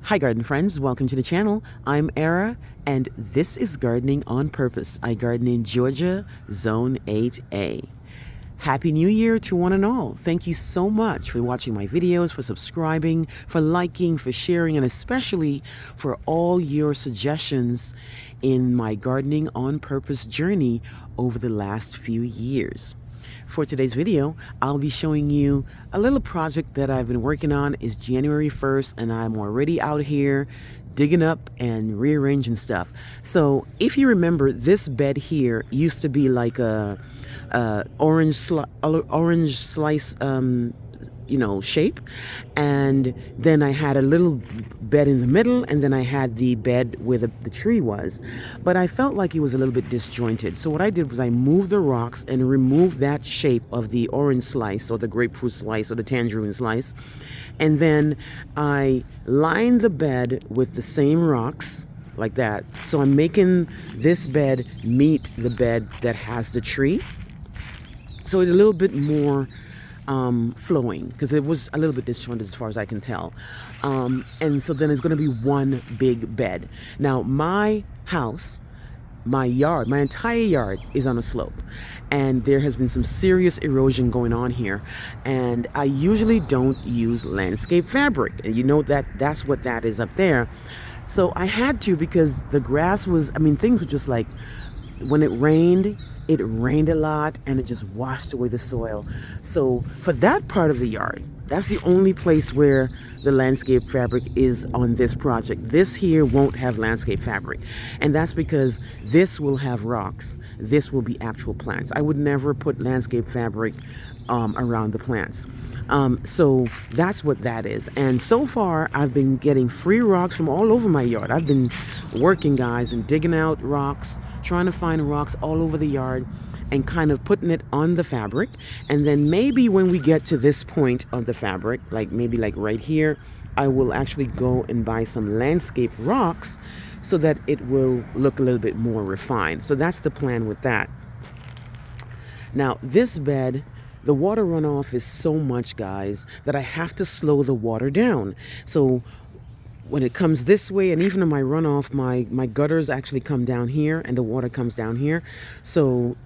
Hi garden friends, welcome to the channel. I'm Era and this is Gardening on Purpose. I garden in Georgia, Zone 8A. Happy New Year to one and all. Thank you so much for watching my videos, for subscribing, for liking, for sharing, and especially for all your suggestions in my Gardening on Purpose journey over the last few years. For today's video, I'll be showing you a little project that I've been working on. It's January 1st and I'm already out here digging up and rearranging stuff. So if you remember, this bed here used to be like a orange slice shape, and then I had a little bed in the middle, and then I had the bed where the tree was, but I felt like it was a little bit disjointed. So what I did was I moved the rocks and removed that shape of the orange slice or the grapefruit slice or the tangerine slice, and then I lined the bed with the same rocks like that. So I'm making this bed meet the bed that has the tree, so it's a little bit more flowing, because it was a little bit disjointed as far as I can tell. And so then it's going to be one big bed. Now my house, my yard, my entire yard is on a slope, and there has been some serious erosion going on here, and I usually don't use landscape fabric, and you know that's what that is up there. So I had to, because the grass was, things were just like, when it rained a lot and it just washed away the soil. So for that part of the yard, that's the only place where the landscape fabric is on this project. This here won't have landscape fabric, and that's because this will have rocks. This will be actual plants. I would never put landscape fabric around the plants. So that's what that is. And so far I've been getting free rocks from all over my yard. I've been working, guys, and digging out rocks, trying to find rocks all over the yard and kind of putting it on the fabric. And then maybe when we get to this point of the fabric, maybe right here, I will actually go and buy some landscape rocks so that it will look a little bit more refined. So that's the plan with that. Now this bed, the water runoff is so much, guys, that I have to slow the water down. So when it comes this way, and even in my runoff, my gutters actually come down here and the water comes down here. So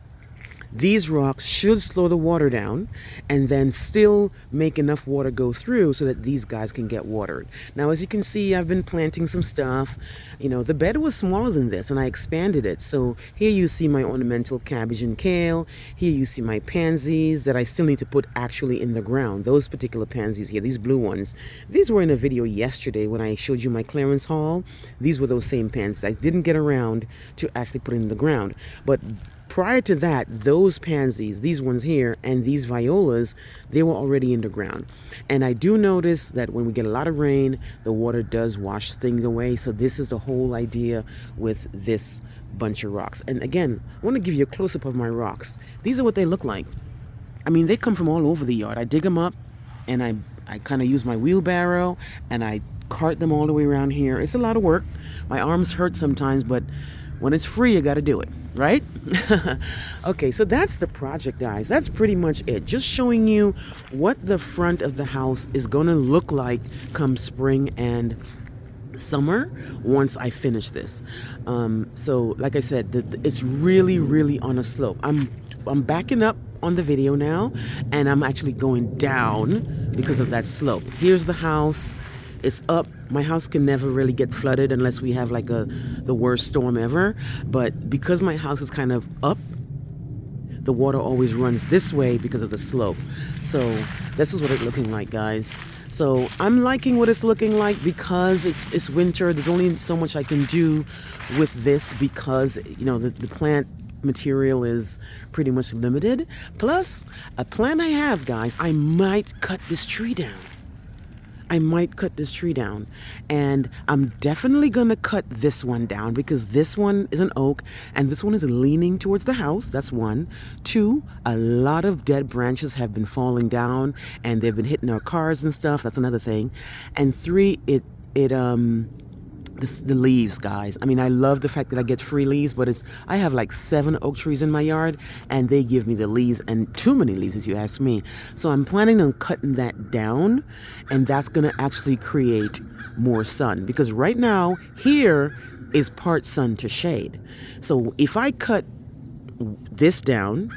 these rocks should slow the water down and then still make enough water go through so that these guys can get watered. Now, as you can see, I've been planting some stuff. The bed was smaller than this and I expanded it. So here you see my ornamental cabbage and kale. Here you see my pansies that I still need to put actually in the ground. Those particular pansies here, these blue ones, these were in a video yesterday when I showed you my clearance haul. These were those same pansies. I didn't get around to actually put in the ground. But prior to that, those pansies, these ones here, and these violas, they were already in the ground. And I do notice that when we get a lot of rain, the water does wash things away. So this is the whole idea with this bunch of rocks. And again, I want to give you a close-up of my rocks. These are what they look like. They come from all over the yard. I dig them up and I kind of use my wheelbarrow and I cart them all the way around here. It's a lot of work. My arms hurt sometimes, but when it's free, you got to do it, right? Okay, so that's the project, guys. That's pretty much it. Just showing you what the front of the house is going to look like come spring and summer once I finish this. So like I said, it's really, really on a slope. I'm backing up on the video now, and I'm actually going down because of that slope. Here's the house. It's up. My house can never really get flooded unless we have the worst storm ever. But because my house is kind of up, the water always runs this way because of the slope. So this is what it's looking like, guys. So I'm liking what it's looking like because it's winter. There's only so much I can do with this because, the plant material is pretty much limited. Plus, a plan I have, guys, I might cut this tree down. And I'm definitely gonna cut this one down because this one is an oak and this one is leaning towards the house. That's one. Two, a lot of dead branches have been falling down and they've been hitting our cars and stuff. That's another thing. And three, the leaves, guys. I mean, I love the fact that I get free leaves, but I have like 7 oak trees in my yard, and they give me the leaves, and too many leaves, if you ask me. So I'm planning on cutting that down, and that's gonna actually create more sun, because right now here is part sun to shade. So if I cut this down,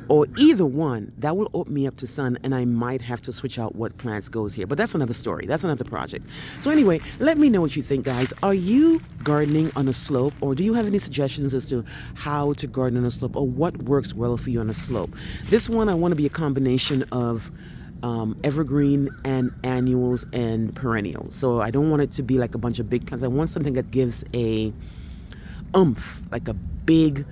or either one, that will open me up to sun, and I might have to switch out what plants goes here. But that's another story. That's another project. So anyway, let me know what you think, guys. Are you gardening on a slope, or do you have any suggestions as to how to garden on a slope, or what works well for you on a slope? This one, I want to be a combination of evergreen and annuals and perennials. So I don't want it to be like a bunch of big plants. I want something that gives a oomph, like a big,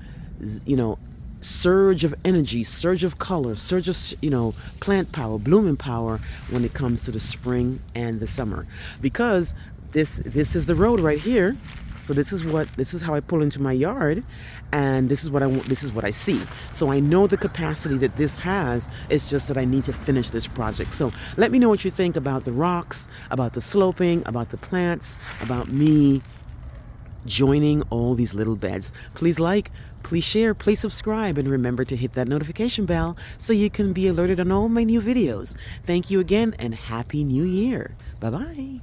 surge of energy, surge of color, surge of, plant power, blooming power when it comes to the spring and the summer. Because this is the road right here. So this is how I pull into my yard, and this is what I see. So I know the capacity that this has. It's just that I need to finish this project. So let me know what you think about the rocks, about the sloping, about the plants, about me joining all these little beds. Please like, please share, please subscribe, and remember to hit that notification bell so you can be alerted on all my new videos. Thank you again, and Happy New Year. Bye-bye.